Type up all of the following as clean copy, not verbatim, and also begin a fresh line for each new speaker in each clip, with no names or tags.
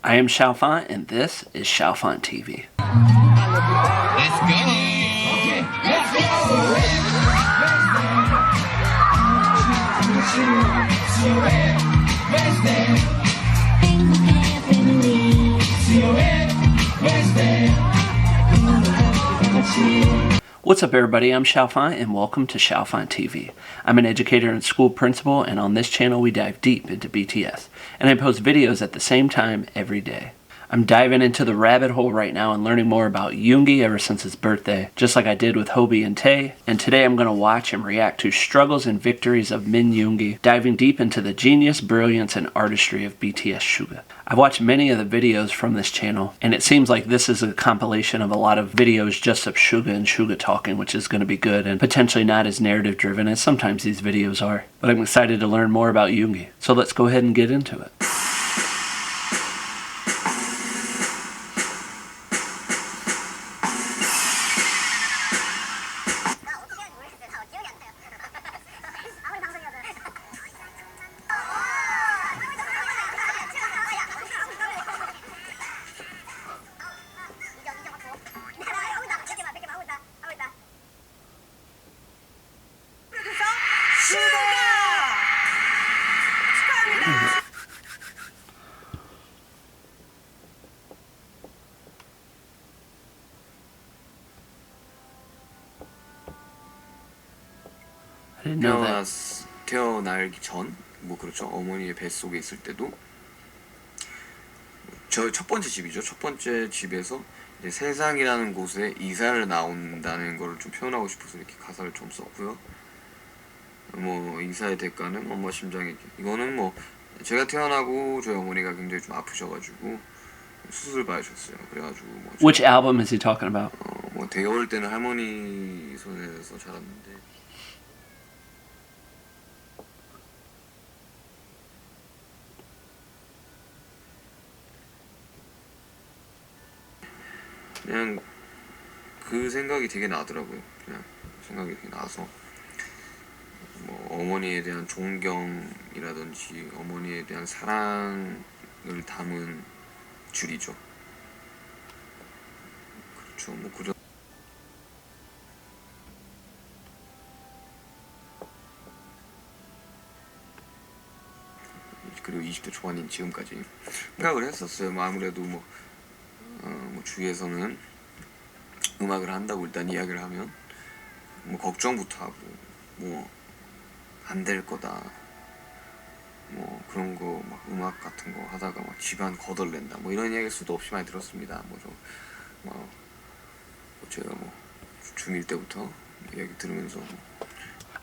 I am Chalfant, and this is Chalfant TV.
Let's go! Okay, let's go!
What's up, everybody? I'm Chalfant, and welcome to Chalfant TV. I'm an educator and school principal, and on this channel we dive deep into BTS, and I post videos at the same time every day. I'm diving into the rabbit hole right now and learning more about Yoongi ever since his birthday, just like I did with Hobi and Tae, and today I'm going to watch and react to struggles and victories of Min Yoongi, diving deep into the genius, brilliance, and artistry of BTS Suga. I've watched many of the videos from this channel, and it seems like this is a compilation of a lot of videos just of Suga and Suga talking, which is going to be good and potentially not as narrative driven as sometimes these videos are. But I'm excited to learn more about Yoongi, so let's go ahead and get into it. I didn't know that.
태어나기 전, 뭐 그렇죠. 어머니의 뱃속에 있을 때도 저 첫 번째 집이죠. 첫 번째 집에서 이제 세상이라는 곳에 이사를 나온다는 걸 좀 표현하고 싶어서 이렇게 가사를 좀 썼고요. 뭐 이사의 대가는 엄마 심장에 이거는 뭐 제가 태어나고 저희 어머니가 굉장히 좀 아프셔가지고 수술 받으셨어요. 그래가지고 뭐
Which album is he talking about?
뭐 되게 어릴 때는 할머니 손에서 자랐는데. 그냥 그 생각이 되게 나더라고요. 그냥 생각이 되게 나서 뭐 어머니에 대한 존경이라든지 어머니에 대한 사랑을 담은 줄이죠. 그렇죠. 뭐 그저 그리고 20대 초반인 지금까지 생각을 했었어요. 뭐 아무래도 뭐 주위에서는 음악을 한다고 일단 이야기를 하면 뭐 걱정부터 하고 뭐 안 될 거다 뭐 그런 거 막 음악 같은 거 하다가 막 집안 거덜낸다 뭐 이런 이야기 수도 없이 많이 들었습니다. 제가 뭐 중1 때부터 이야기 들으면서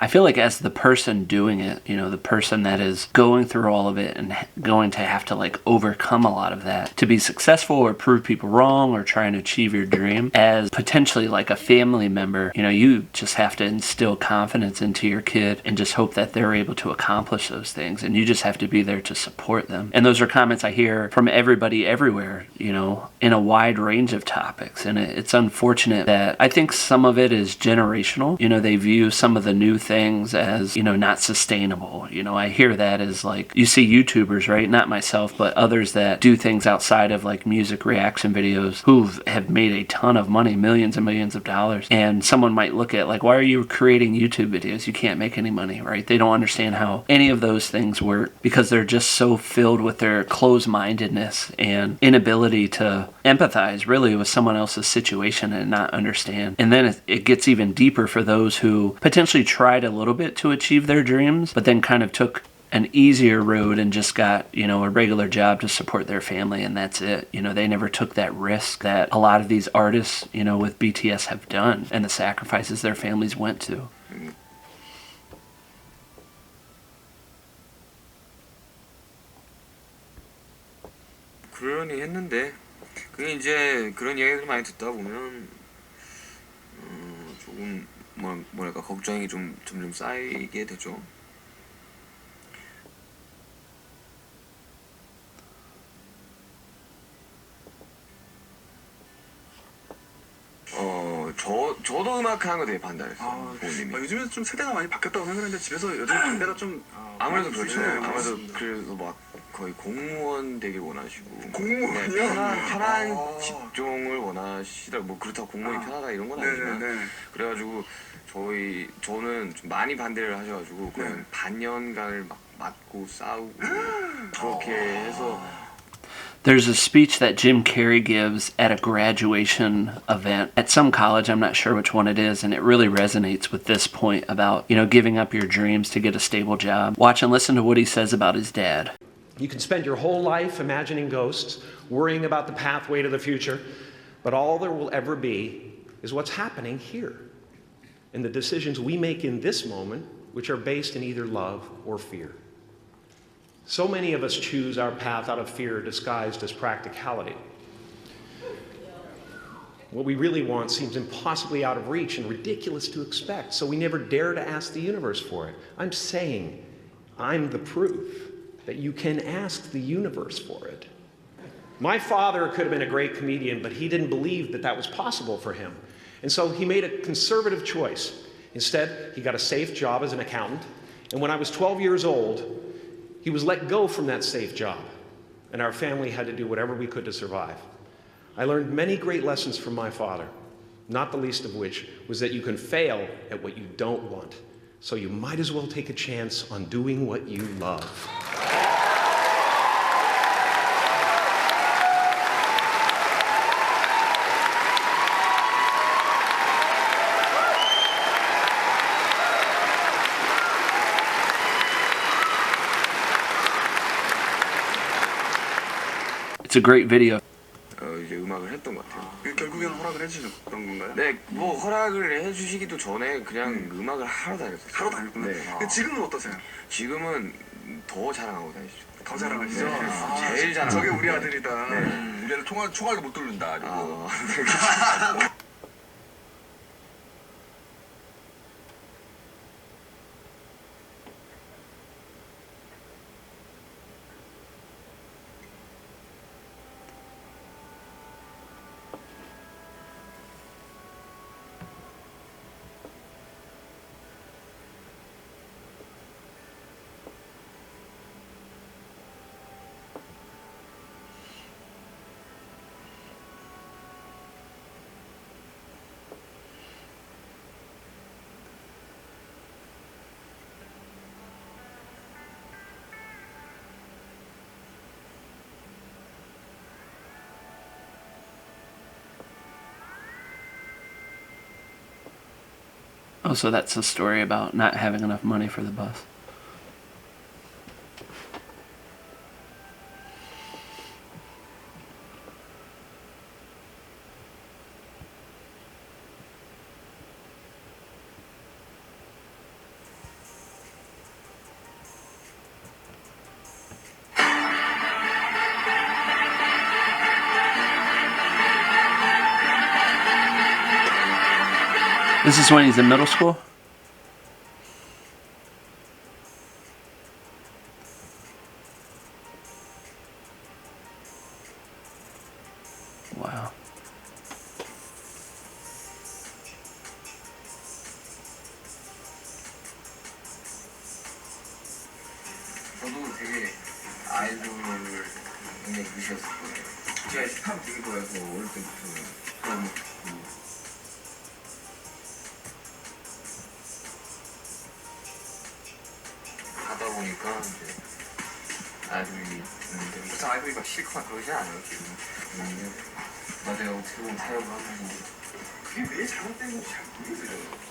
I feel like as the person doing it, you know, the person that is going through all of it and going to have to like overcome a lot of that to be successful or prove people wrong or trying to achieve your dream, as potentially like a family member, you know, you just have to instill confidence into your kid and just hope that they're able to accomplish those things, and you just have to be there to support them. And those are comments I hear from everybody everywhere, you know, in a wide range of topics, and it's unfortunate that I think some of it is generational. You know, they view some of the new things as, you know, not sustainable. You know, I hear that as like, you see YouTubers, right? Not myself, but others that do things outside of like music reaction videos who have made a ton of money, millions and millions of dollars. And someone might look at like, why are you creating YouTube videos? You can't make any money, right? They don't understand how any of those things work because they're just so filled with their closed-mindedness and inability to empathize really with someone else's situation and not understand. And then it gets even deeper for those who potentially tried a little bit to achieve their dreams, but then kind of took an easier road and just got, you know, a regular job to support their family, and that's it. You know, they never took that risk that a lot of these artists, you know, with BTS have done, and the sacrifices their families went to.
그러니 했는데 그게 이제 그런 이야기를 많이 듣다 보면 조금 뭐랄까 걱정이 좀 점점 쌓이게 되죠. 저도 음악 하는 거 되게 반대했어요. 부모님이.
요즘에 좀 세대가 많이 바뀌었다고 생각하는데 집에서 요즘 반대가 좀
아무래도 그렇죠.
네,
아무래도 그래서 막 거의 공무원 되길 원하시고
공무원이요?
네, 편한
아.
직종을 원하시더라고요. 뭐 그렇다고 공무원이 편하다 이런 건 아니지만
네네네.
그래가지고 저는 좀 많이 반대를 하셔가지고 그냥
네.
반년간을 막 맞고 싸우고 그렇게 해서
There's a speech that Jim Carey gives at a graduation event at some college. I'm not sure which one it is, and it really resonates with this point about, giving up your dreams to get a stable job. Watch and listen to what he says about his dad.
You can spend your whole life imagining ghosts, worrying about the pathway to the future, but all there will ever be is what's happening here, and the decisions we make in this moment, which are based in either love or fear. So many of us choose our path out of fear disguised as practicality. What we really want seems impossibly out of reach and ridiculous to expect, so we never dare to ask the universe for it. I'm saying I'm the proof that you can ask the universe for it. My father could have been a great comedian, but he didn't believe that that was possible for him. And so he made a conservative choice. Instead, he got a safe job as an accountant, and when I was 12 years old, he was let go from that safe job, and our family had to do whatever we could to survive. I learned many great lessons from my father, not the least of which was that you can fail at what you don't want, so you might as well take a chance on doing what you love.
It's a great video.
이제 음악을 했던 것 같아요.
결국에는 허락을 해주는 그런 건가요?
네, 뭐 허락을 해주시기도 전에 그냥 음악을 하러 다녔어요.
하러 다녔구나.
네.
근데 지금은 어떠세요?
지금은 더 자랑하고 다니시죠.
더 자랑하시죠?
네. 제일 자랑.
저게 우리 아들이다.
우리는 총알도 못 뚫는다. 그리고
Oh, so that's a story about not having enough money for the bus. This is when he's in middle school? Wow.
저도 되게 아이돌을 굉장히 무시했을 거예요. 제가 힙합 되게 좋아해서 어릴 때부터 하다 보니까 이제 아이돌이 있는데 무슨 아이돌이 막 싫거나 그러진 않아요 지금. 맞아요. 어떻게 보면 타협을 하는 그게 왜 잘못된 건지 잘 모르겠어요.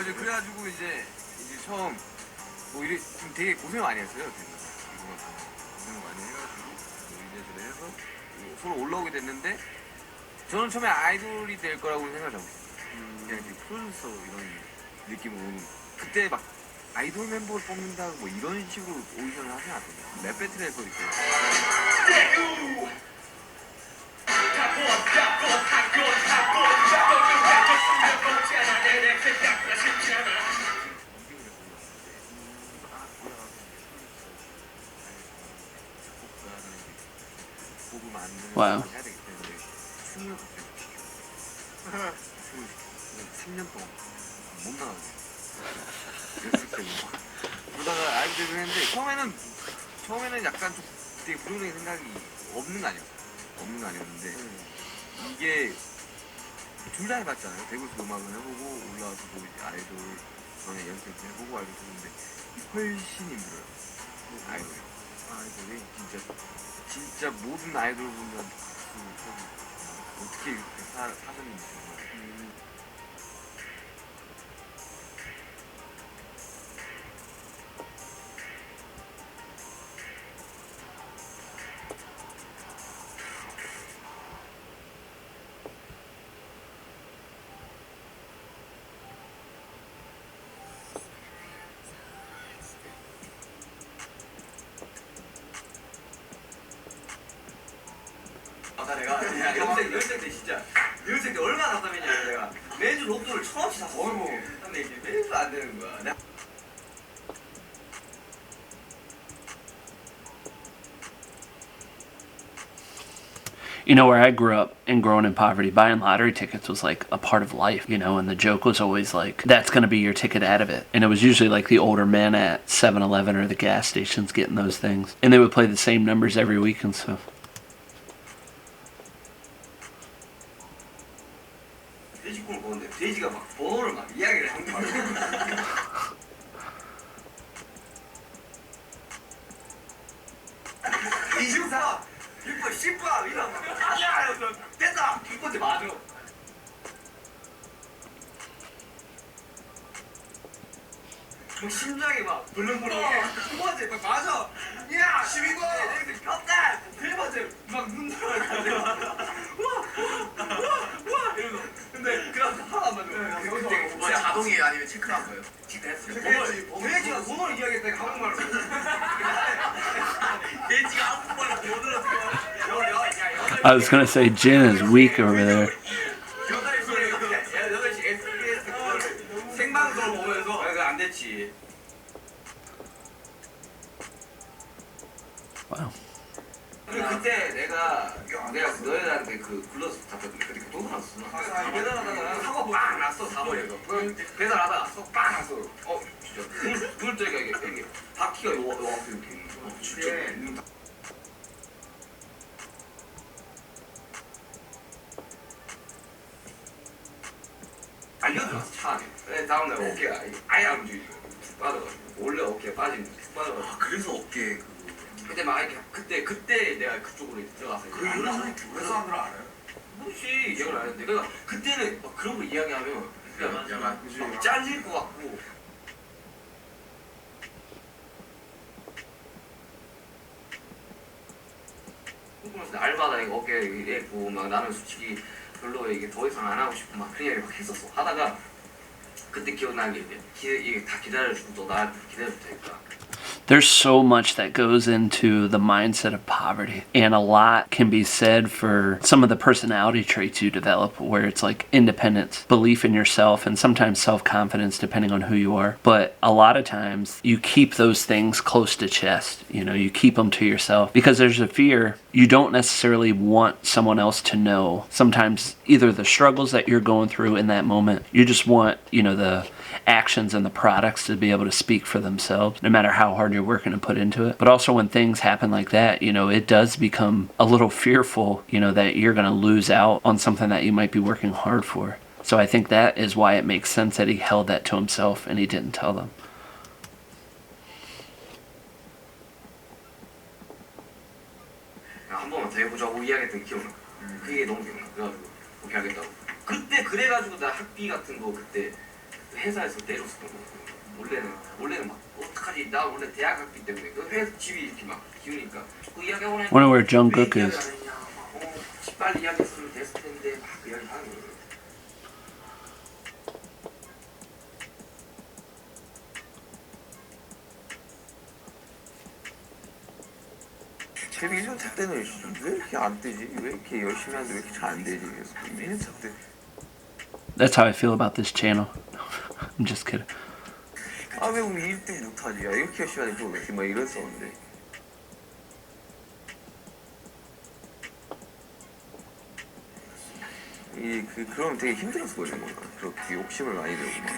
이제 그래가지고 이제 처음 뭐 이래 좀 되게 고생 많이 했어요. 고생 많이 해가지고 이래저래 해서 서로 올라오게 됐는데 저는 처음에 아이돌이 될 거라고 생각을 못했어요. 그냥 이제 프로듀서 이런 느낌으로 오는 그때 막 아이돌 멤버를 뽑는다 뭐 이런 식으로 오디션을 하지 않았거든요. 랩 배틀에서 이렇게
Wow.
3년 동안 못 나갔어. 연습생 그러다가 아이들을 했는데 처음에는 약간 좀 되게 부정적인 생각이 없는 거 아니었는데 이게 둘 다 해봤잖아요. 대구에서 음악을 해보고 올라와서도 이제 아이돌 전에 연습도 해보고 아이돌 했는데 훨씬 힘들어요. 아이돌이 진짜 모든 아이돌 보면 어떻게 이렇게 사셨는지 정말.
아까 내가 연습생 때 진짜 연습생 때 얼마나 답답했냐면 내가 매주 로또를 1,000원씩 샀어. 근데 이게 매주 안 되는 거야.
You know, where I grew up and growing in poverty, buying lottery tickets was like a part of life, you know, and the joke was always like, that's going to be your ticket out of it. And it was usually like the older men at 7-Eleven or the gas stations getting those things. And they would play the same numbers every week and stuff.
돼지국을 먹었는데 돼지가 막 번호를 막 이야기를 한 거야. 24, 6번, 10번 이러면 아니야 이러면서 됐다 6번째 맞아. 막 심장이 막 벌렁벌렁해. 9번째 막 맞아. 야 12번 겹다. 1번째 막 눈 들어가지고 와 이러면서 근데 그래서 하나 안 맞아. 그때
뭐야 자동이에요 아니면 체크한 거예요?
체크했어. 돼지가 번호를 이야기했다니까 한국말로. 돼지가 한국말로 번호를 어떻게
I was going to say, Jin is weak over there.
8시 SBS 그거를 생방송을 보면서 그거 안 됐지.
Wow.
그때 내가 너희들한테 그 불러서 갔거든. 그때 교통 났어. 배달하다가 사고 빵 났어 4번에서. 배달하다가 사고 빵 났어. 진짜 눈을 뜨니까 이게 바퀴가 요 앞에 이렇게 있는 거. 진짜. 알려들었어 차 안에. 다음날 어깨가 아예 안 움직이고 툭 빠져가지고 원래 어깨가 빠지는데 툭 빠져가지고.
아 그래서 어깨
근데 막 이렇게 그때 내가 그쪽으로 들어가서
그 이유는 왜 사람들 알아요?
혹시 기억을 안 했는데 그러니까 그때는 막 그런 거 이야기하면 그냥 막 잘릴 것 같고. 알바다 이거 어깨 이랬고 막 나는 솔직히 별로 이게 더 이상 안 하고 싶고 막 그런 이야기 막 했었어. 하다가 그때 기억나는 게 이게 다 기다려주고 너 나한테 기다려줄 테니까.
There's so much that goes into the mindset of poverty, and a lot can be said for some of the personality traits you develop, where it's like independence, belief in yourself, and sometimes self-confidence depending on who you are. But a lot of times you keep those things close to chest, you know, you keep them to yourself because there's a fear. You don't necessarily want someone else to know sometimes either the struggles that you're going through in that moment. You just want, you know, the actions and the products to be able to speak for themselves, no matter how hard you're working to put into it. But also when things happen like that, you know, it does become a little fearful, you know, that you're going to lose out on something that you might be working hard for. So I think that is why it makes sense that he held that to himself and he didn't tell them.
한 번만 더 해보자고 이야기했던 기억나. 그게 너무 기억나. 그래가지고 오케이 하겠다고. 그때 그래가지고 나 학비 같은 거 그때 회사에서 내줬었던 거. 원래는 막 어떡하지? 나 원래 대학 학비 때문에 그 회사 집이 이렇게 막 기우니까 그 이야기하고 나니까
Wonder where Jungkook is.
빨리 이야기했으면 됐을 텐데 막 그 이야기 하는 거예요.
텔레비전 잘 때는 왜 이렇게 안 뜨지? 왜 이렇게 열심히 하는데 왜 이렇게 잘 안 되지? 그래서 매년 잘 때.
That's how I feel about this channel. I'm just kidding.
아 왜 우리 1등 못하지? 야 이렇게 열심히 하는데 왜 이렇게 막 이랬었는데. 그럼 되게 힘들었거든요. 뭔가 그렇게 욕심을 많이 내고 막.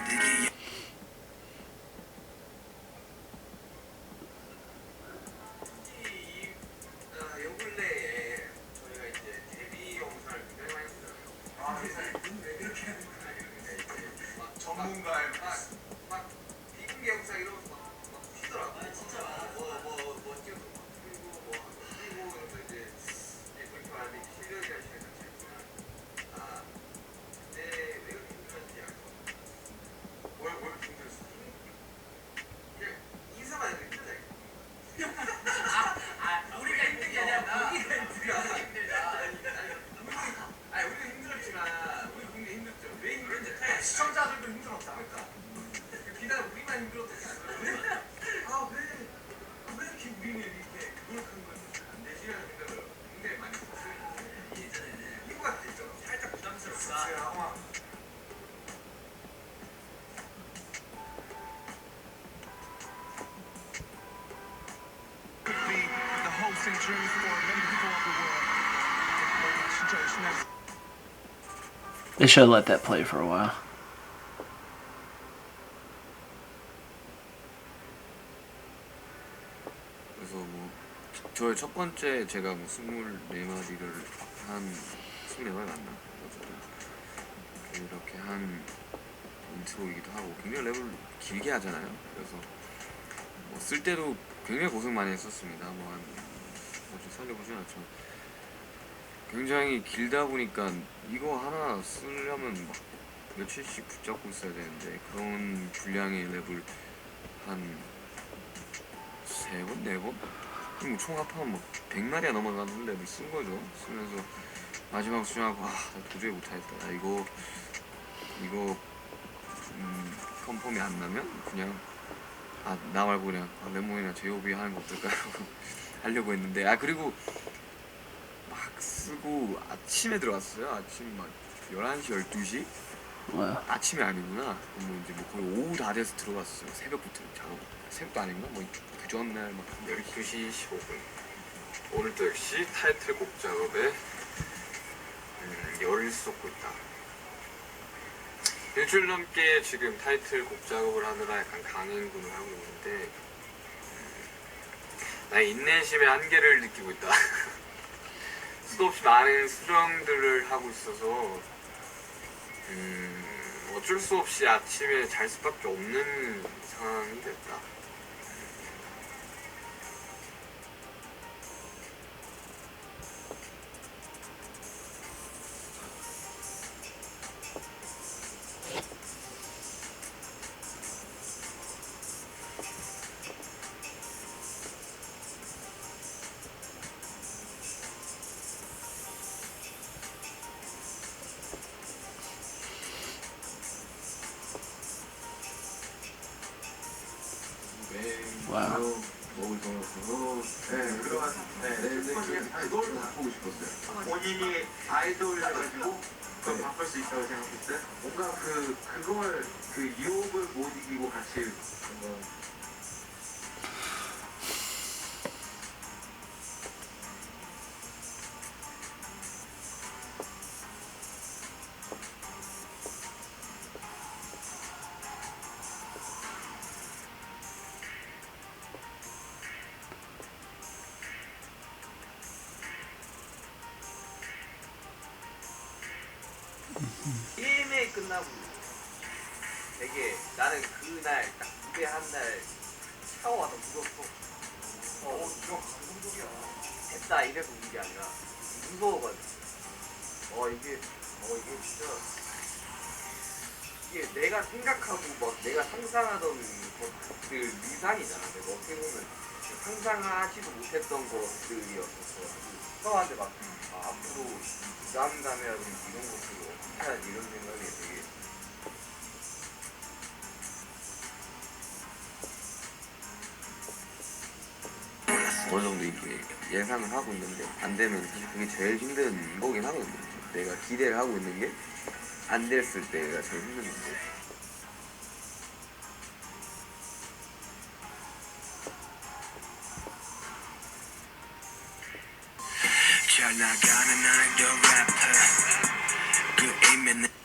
요 근래에 저희가 이제 데뷔 영상을 굉장히 많이 찍잖아요. 아, 세상에. 이렇게 하는 거야. 이제 막 전문가의 막 비공개 영상 이러면서 막 튀더라고. 아, 진짜 뭐 찍어서 막 그리고 이러면서 이제 그렇게 말하는데 실력이라는 시간이 같이 했구나. 아, 근데 왜 그렇게 힘들었는지 알죠? 뭘 그렇게 힘들었어? 그냥 인사만 해도 힘들다. 우리가 힘든 게 아니라 우리가 힘들다. 아니 우리도 힘들었지만 우리 굉장히 힘들었죠. 왜 힘들었지? 시청자들도 힘들었다. 그러니까 비단 우리만 힘들었던 게 아니라 왜 이렇게 우리는 이렇게 노력한 건지 안 되시라는 생각을 굉장히 많이 했어요. 예전에는 이유가 됐죠. 살짝 부담스럽다.
Could be the hopes and dreams for many people of the world. 진짜 열심히 하겠습니다.
They should have let that play for a while.
그래서 뭐 저의 첫 번째 제가 뭐 24마디를 한 24마디 맞나? 이렇게 한 인트로이기도 하고 굉장히 랩을 길게 하잖아요. 그래서 뭐 쓸 때도 굉장히 고생 많이 했었습니다. 뭐한 어제 살려보진 않죠. 굉장히 길다 보니까 이거 하나 쓰려면 막 며칠씩 붙잡고 있어야 되는데 그런 분량의 랩을 한 3번, 4번? 뭐 총 합하면 막 100마디가 넘어가는 랩을 쓴 거죠. 쓰면서 마지막 수정하고 나 도저히 못하겠다. 나 이거 컨펌이 안 나면 그냥 나 말고 그냥 랩몬이나 제이홉이 하는 거 어떨까 하려고 했는데 그리고 막 쓰고 아침에 들어갔어요. 아침 막 11시, 12시?
Wow.
아침이 아니구나. 뭐 이제 뭐 거의 오후 다 돼서 들어갔어요. 새벽부터 작업. 새벽도 아닌가? 뭐 그 전날 막 12시 15분. 오늘도 역시 타이틀곡 작업에 열을 쏟고 있다. 일주일 넘게 지금 타이틀곡 작업을 하느라 약간 강행군을 하고 있는데 나의 인내심의 한계를 느끼고 있다. 수도 없이 많은 수정들을 하고 있어서 어쩔 수 없이 아침에 잘 수밖에 없는 상황이 됐다.
Wow.
먹을 정도로 그걸 바꾸고 싶었어요.
본인이 아이돌을 해가지고 그걸 바꿀 수 있다고 생각했어요?
뭔가 그걸 유혹을 못 이기고 같이 뭔가
게임이 끝나고 되게 나는 그날 딱 무대 한날 샤워하다 무섭어. 이거 감동적이야. 됐다 이래서 운 게 아니라 무서워가지고. 이게 진짜 이게 내가 생각하고 막 내가 상상하던 것들 미상이잖아. 내가 어떻게 보면 상상하지도 못했던 것들이었었어. 샤워하는데 막 앞으로 부담감이라든지 이런 것들을 어떻게 해야지 이런 생각이 되게
어느 정도 이렇게 예상을 하고 있는데 안 되면 사실 그게 제일 힘든 거긴 하거든요. 내가 기대를 하고 있는 게 안 됐을 때가 제일 힘든 건데.
잘 나가는 아이돌 래퍼 그
맺는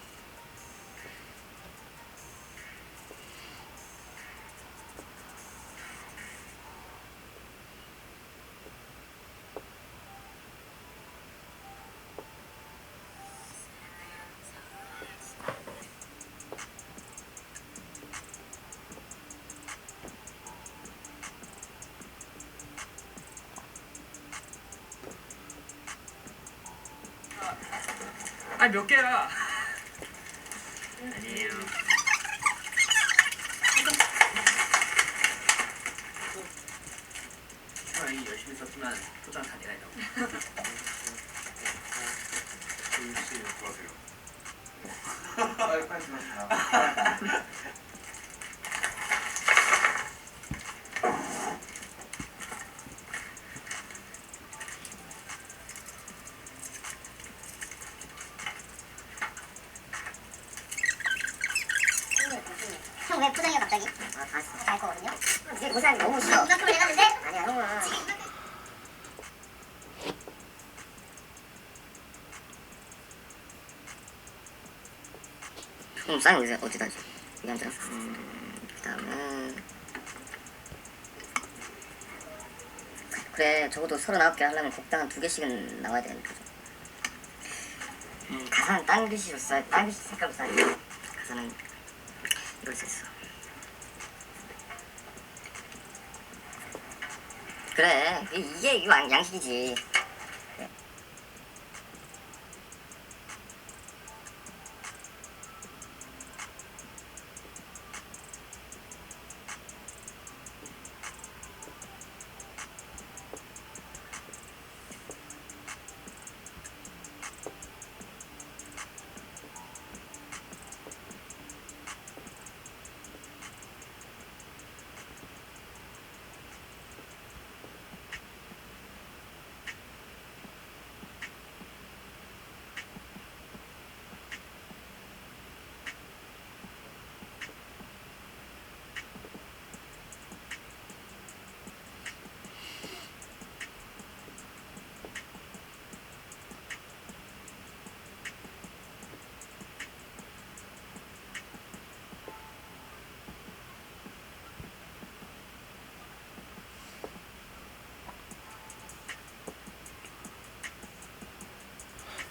아니 몇 개야?
아니에요. 저희 열심히 썼지만 포장 다 내가 했다고.
혹시 들어가세요.
빨리 들어가.
형 왜 포장이야 갑자기? 아, 다 거거든요. 이제 고사하기 너무 싫어. 이만큼을 해놨는데? 아니야, 형은. 그럼 쌀 어디다 줘? 이거 앉아. 그다음에 그래 적어도 39개 하려면 곡당 한 2개씩은 나와야 되는 거죠. 가사는 딴 글씨로 써야 딴 글씨 색깔로 써야 돼. 가사는 이걸 썼어. 그래 이게 양식이지. 그래.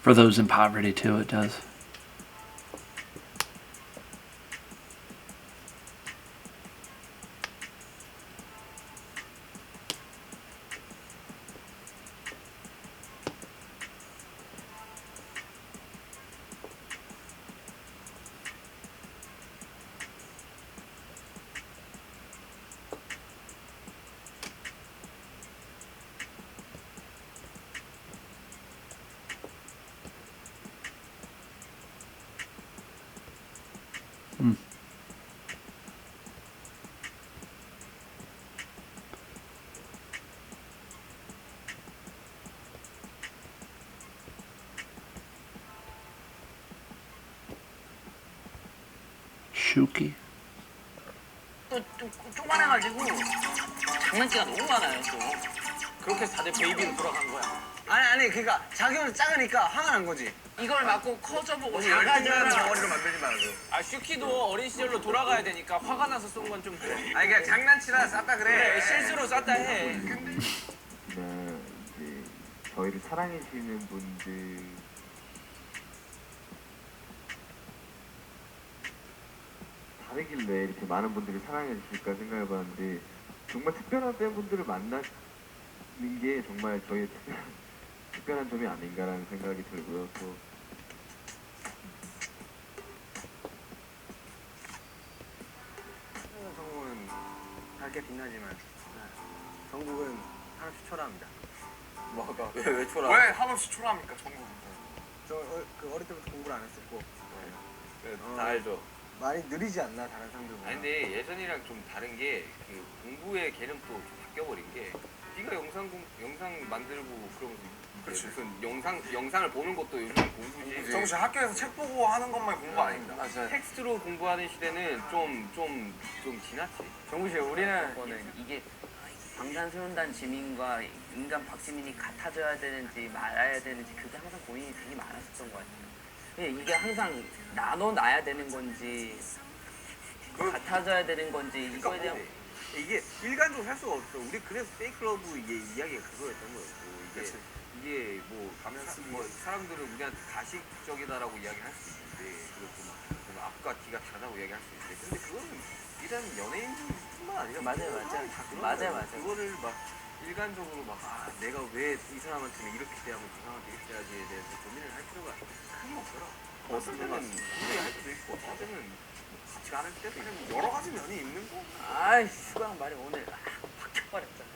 For those in poverty too, it does. 슈키?
또 쪼만해가지고 장난기가 너무 많아요 또. 그렇게 해서 다들 베이비로 돌아간 거야.
아니 그러니까 자기는 작으니까 화가 난 거지.
이걸 맞고 커져보고
작아지는
작아지면
덩어리로 만들지 말고.
아 슈키도 어린 시절로 돌아가야 되니까 화가 나서 쏜 건 좀 그래.
아니 그냥 장난치다 쌌다
그래 실수로 쌌다 해.
이제 저희를 사랑해주시는 분들 다르길래 이렇게 많은 분들이 사랑해주실까 생각해봤는데 정말 특별한 팬분들을 만나는 게 정말 저희의 특별한 점이 아닌가라는 생각이 들고요. 또
정국은 밝게 빛나지만 정국은 한없이 초라합니다.
뭐가 왜 초라?
왜 한없이 초라합니까 정국은?
그 어릴 때부터 공부를 안 했었고
다 알죠.
말이 느리지 않나 다른 사람들보다.
아니 근데 예전이랑 좀 다른 게 그 공부의 개념도 좀 바뀌어버린 게 네가 영상 만들고 그러면서
그치.
무슨 영상을 보는 것도 요즘 공부지.
정국 씨 학교에서 책 보고 하는 것만 공부 아닙니다.
맞아요.
텍스트로 공부하는 시대는 좀 지났지.
정국 씨 우리는
이게 방탄소년단 지민과 인간 박지민이 같아져야 되는지 말아야 되는지 그게 항상 고민이 되게 많았었던 것 같아요. 이게 항상 나눠놔야 되는 건지 같아져야 되는 건지 이거에 대한
이게 일관적으로 할 수가 없어. 우리 그래서 페이클러브 이게 이야기가 그거였던 거였고 이게 뭐 사람들은 우리한테 가식적이다라고 이야기할 수 있는데 그것도 막 앞과 뒤가 다르다고 이야기할 수 있는데 근데 그거는 일단 연예인뿐만 아니라
맞아요.
그거를 막 일관적으로 막 내가 왜 이 사람한테는 이렇게 대하면 그 사람한테 이렇게 해야지에 대해서 고민을 할 필요가 크게 없더라. 어떤 때는 고민할 수도 있고 어떤 때는 같이 안 할 때도 있고 여러 가지 면이 있는 거.
아이 슈가형 말이 오늘 박혀버렸잖아.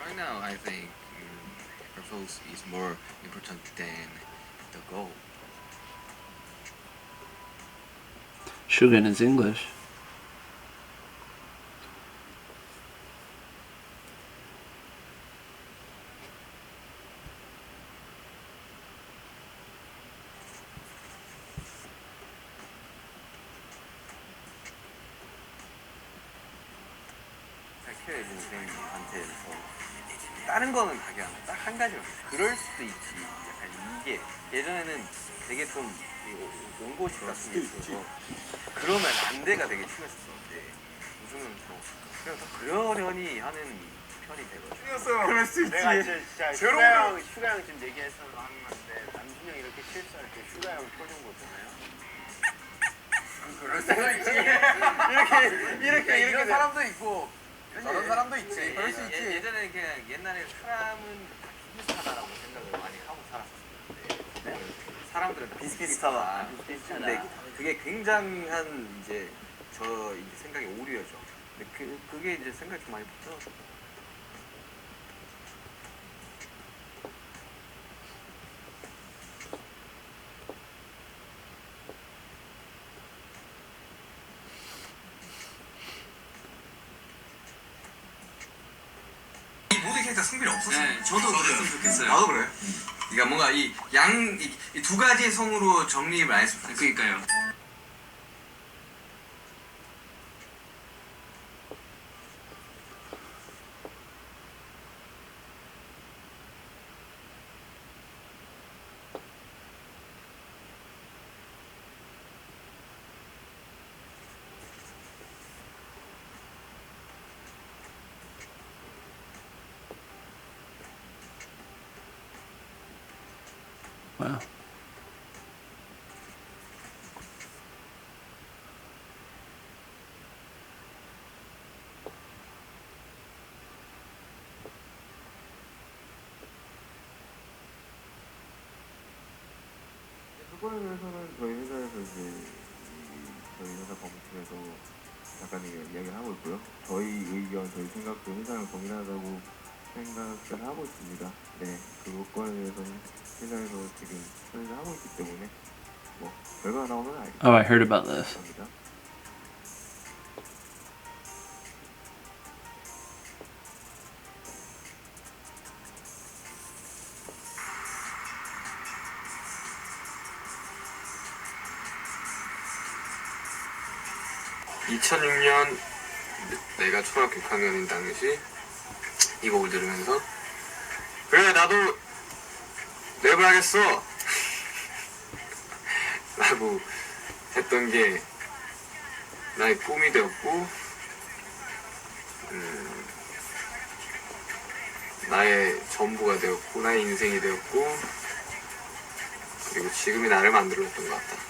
Right now, I think purpose is more important than the goal.
Sugan is English.
밝혀야 되는 쌤한테서 다른 거는 다 그냥 딱 한 가지만 그럴 수도 있지. 약간 이게 예전에는 되게 좀 온고식 같은 게 있어서 그러면 안 돼가 되게 심했었는데 요즘은 그냥 더 그러려니 하는 편이 되거든.
그럴 수 있지.
내가 진짜 슈가형 지금 얘기해서 하는 건데 남준형 이렇게 실수할 때 슈가형 표정 보잖아요.
그럴 수도 있지.
이렇게
이런 사람도 있고 저런 사람도 있지. 그럴 수 있지.
예전에 그냥 옛날에 사람은 다 비슷하다라고 생각을 많이 하고 살았었는데 사람들은 다 비슷비슷하다. 근데 그게 굉장한 이제 이제 생각이 오류였죠. 근데 그게 이제 생각이 좀 많이 붙어.
2대 승빈이 없었어요.
네, 저도 그랬으면 좋겠어요.
나도 그래.
그러니까 뭔가 이 두 가지의 성으로 정립을 안 했으면 좋겠어요. 그러니까요.
Wow.
그거에 대해서는 저희 회사에서 이제 저희 회사 법무팀에서 약간 이야기를 하고 있고요. 저희 의견, 저희 생각도 회사랑 동일하다고 생각을 하고 있습니다. 네, 그것에 대해서는 회사에서 지금 협의를 하고 있기 때문에 뭐 결과가 나오면 알겠습니다.
Oh, I heard about this.
감사합니다. 2006년 내가 초등학교 6학년인 당시 이 곡을 들으면서 그래 나도 랩을 하겠어 라고 했던 게 나의 꿈이 되었고 나의 전부가 되었고 나의 인생이 되었고 그리고 지금의 나를 만들어줬던 것 같다.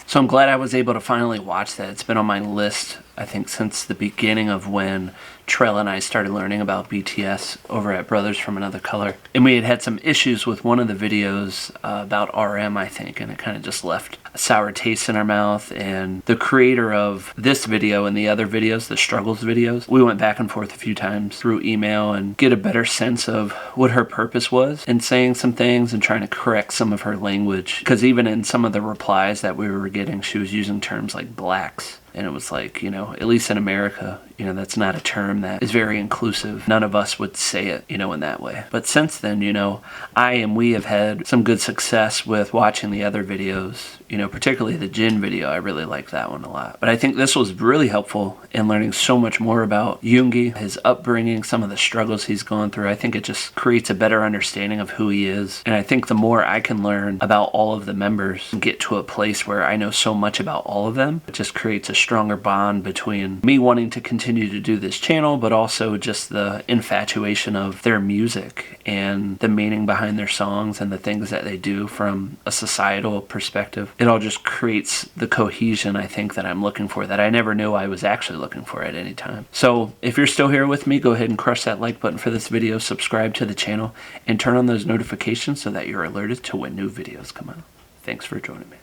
So I'm glad I was able to finally watch that. It's been on my list, I think, since the beginning of when Trell and I started learning about BTS over at Brothers from Another Color. And we had some issues with one of the videos about RM, I think, and it kind of just left a sour taste in our mouth. And the creator of this video and the other videos, the Struggles videos, we went back and forth a few times through email and get a better sense of what her purpose was in saying some things and trying to correct some of her language. Because even in some of the replies that we were getting, she was using terms like blacks And it was like, you know, at least in America, you know, that's not a term that is very inclusive. None of us would say it, you know, in that way. But since then, you know, we have had some good success with watching the other videos, you know, particularly the Jin video. I really liked that one a lot. But I think this was really helpful in learning so much more about Yoongi, his upbringing, some of the struggles he's gone through. I think it just creates a better understanding of who he is. And I think the more I can learn about all of the members and get to a place where I know so much about all of them, it just creates a stronger bond between me wanting to continue to do this channel, but also just the infatuation of their music and the meaning behind their songs and the things that they do from a societal perspective. It all just creates the cohesion, I think, that I'm looking for, that I never knew I was actually looking for at any time. So if you're still here with me, go ahead and crush that like button for this video, subscribe to the channel, and turn on those notifications so that you're alerted to when new videos come out. Thanks for joining me.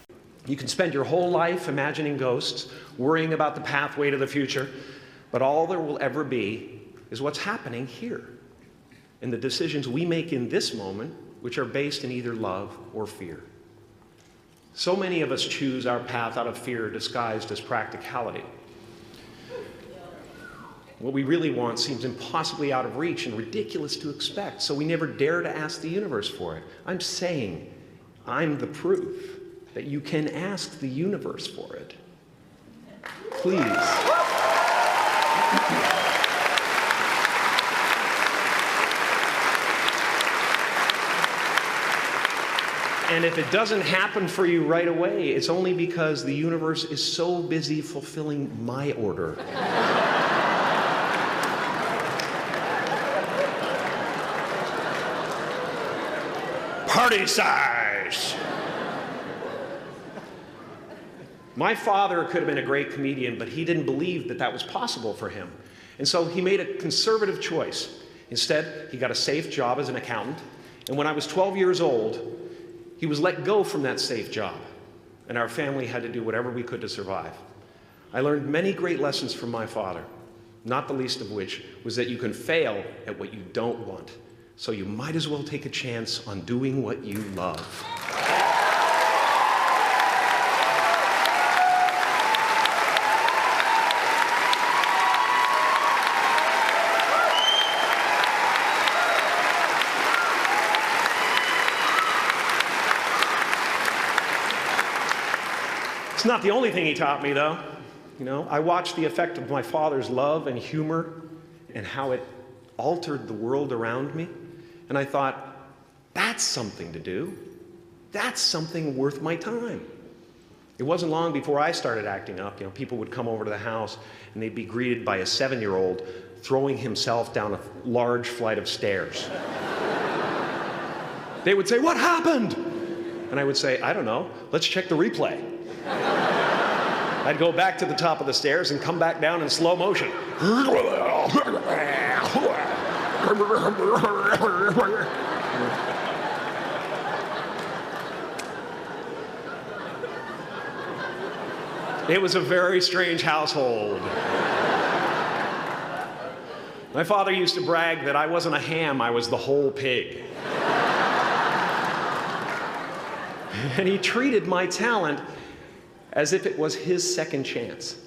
You can spend your whole life imagining ghosts, worrying about the pathway to the future, but all there will ever be is what's happening here, and the decisions we make in this moment, which are based in either love or fear. So many of us choose our path out of fear disguised as practicality. What we really want seems impossibly out of reach and ridiculous to expect, so we never dare to ask the universe for it. I'm saying I'm the proof that you can ask the universe for it. Please. And if it doesn't happen for you right away, it's only because the universe is so busy fulfilling my order. Party size! My father could have been a great comedian, but he didn't believe that that was possible for him. And so he made a conservative choice. Instead, he got a safe job as an accountant. And when I was 12 years old, he was let go from that safe job. And our family had to do whatever we could to survive. I learned many great lessons from my father, not the least of which was that you can fail at what you don't want. So you might as well take a chance on doing what you love. It's not the only thing he taught me, though. You know, I watched the effect of my father's love and humor and how it altered the world around me. And I thought, that's something to do. That's something worth my time. It wasn't long before I started acting up. You know, people would come over to the house and they'd be greeted by a 7-year-old throwing himself down a large flight of stairs. They would say, "What happened?" And I would say, "I don't know. Let's check the replay." I'd go back to the top of the stairs and come back down in slow motion. It was a very strange household. My father used to brag that I wasn't a ham, I was the whole pig. And he treated my talent as if it was his second chance.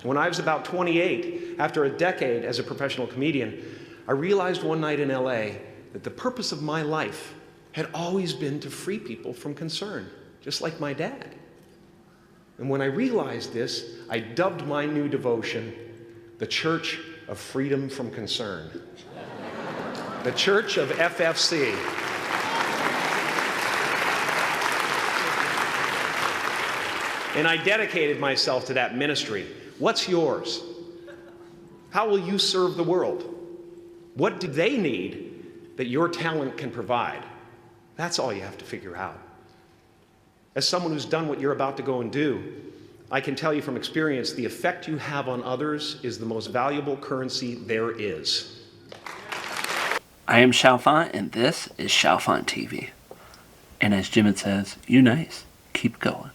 When I was about 28, after a decade as a professional comedian, I realized one night in LA that the purpose of my life had always been to free people from concern, just like my dad. And when I realized this, I dubbed my new devotion the Church of Freedom from Concern. The Church of FFC. And I dedicated myself to that ministry. What's yours? How will you serve the world? What do they need that your talent can provide? That's all you have to figure out. As someone who's done what you're about to go and do, I can tell you from experience, the effect you have on others is the most valuable currency there is.
I am Chalfant, and this is Chalfant TV. And as Jim says, you nice, keep going.